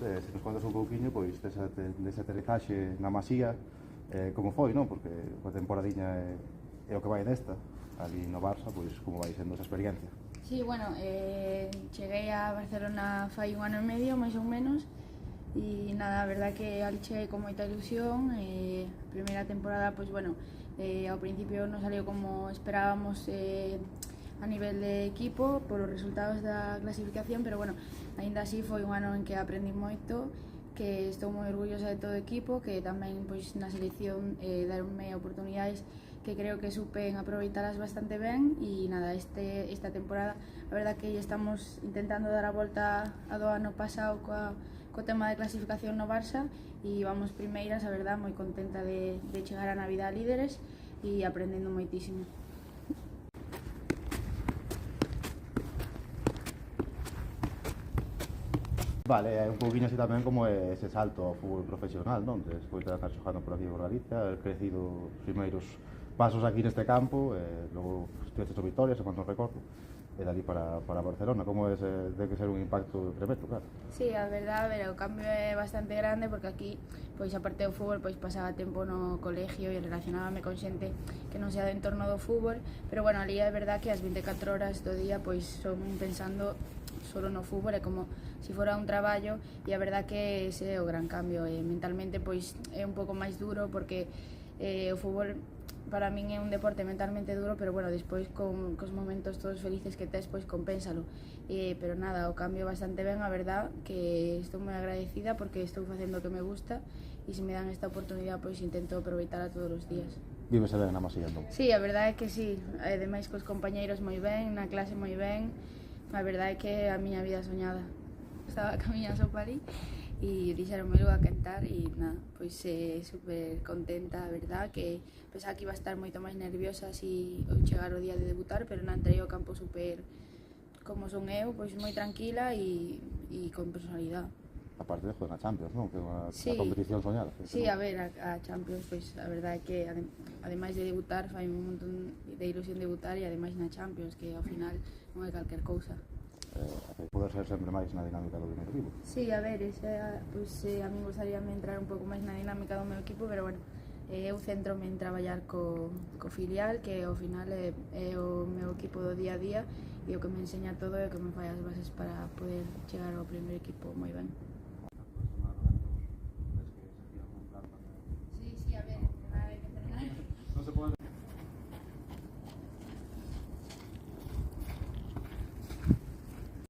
se nos contas un pouquiño pois dese aterrizaxe na Masía, como foi, non? Porque a temporadiña é o que vai desta, ali no Barça, pois como vai sendo esa experiencia? Sí, bueno, cheguei a Barcelona fai un ano e medio, máis ou menos, e nada, a verdad que ali cheguei con moita ilusión. A primeira temporada, pois bueno, ao principio non salió como esperábamos a nivel de equipo por os resultados da clasificación, pero bueno, aínda así foi un ano en que aprendí moito, que estou moi orgullosa de todo o equipo, que tamén pois na selección daronme oportunidades que creo que supen aproveitalas bastante ben. E nada, esta temporada a verdad que estamos intentando dar a volta a do ano pasado co tema de clasificación no Barça, e vamos primeiras, a verdad, moi contenta de chegar a Navidad líderes e aprendendo moitísimo. Vale, é un pouquiño así tamén como ese salto ao fútbol profesional, non? Despois de estar xogando por aquí por Galicia, haber crecido os primeiros pasos aquí neste campo, logo estiveste o Vitoria, se non recordo, e dali para Barcelona. Como é de que ser un impacto tremendo, claro? Sí, a verdade, a ver, o cambio é bastante grande, porque aquí, pois aparte do fútbol, pois pasaba tempo no colegio e relacionábame con xente que non sea do entorno do fútbol, pero bueno, ali é verdad que as 24 horas do día pois son pensando solo no fútbol, é como se fora un traballo, e a verdad que ese é o gran cambio. Mentalmente pois é un pouco máis duro, porque o fútbol para min é un deporte mentalmente duro, pero bueno, despois cos momentos todos felices que tes, pois compénsalo. Pero nada, o cambio bastante ben, a verdad que estou moi agradecida porque estou facendo o que me gusta, e se me dan esta oportunidade pois intento aproveitar a todos os días. Vívese ben na Masía, entón? Sí, a verdade é que sí, ademais cos compañeiros moi ben, na clase moi ben, a verdade é que a miña vida soñada. Estaba ca miña sopa ali e dixeronme logo a cantar, e nada, pois super contenta, a verdad, que pensaba que iba a estar moito máis nerviosa se chegar o día de debutar, pero na entrei ao campo super como son eu, pois moi tranquila e con personalidade. Aparte de jogar na Champions, non? Que é unha competición soñada. Sí, a ver, a Champions, pois a verdade é que ademais de debutar, fai un montón de ilusión debutar, e ademais na Champions, que ao final non é calquer cousa. Poder ser sempre máis na dinámica do primeiro equipo. Sí, a ver, pois a mí gustaríame entrar un pouco máis na dinámica do meu equipo, pero bueno, eu centro-me en traballar co filial, que ao final é o meu equipo do día a día, e o que me enseña todo e o que me fai as bases para poder chegar ao primeiro equipo moi ben.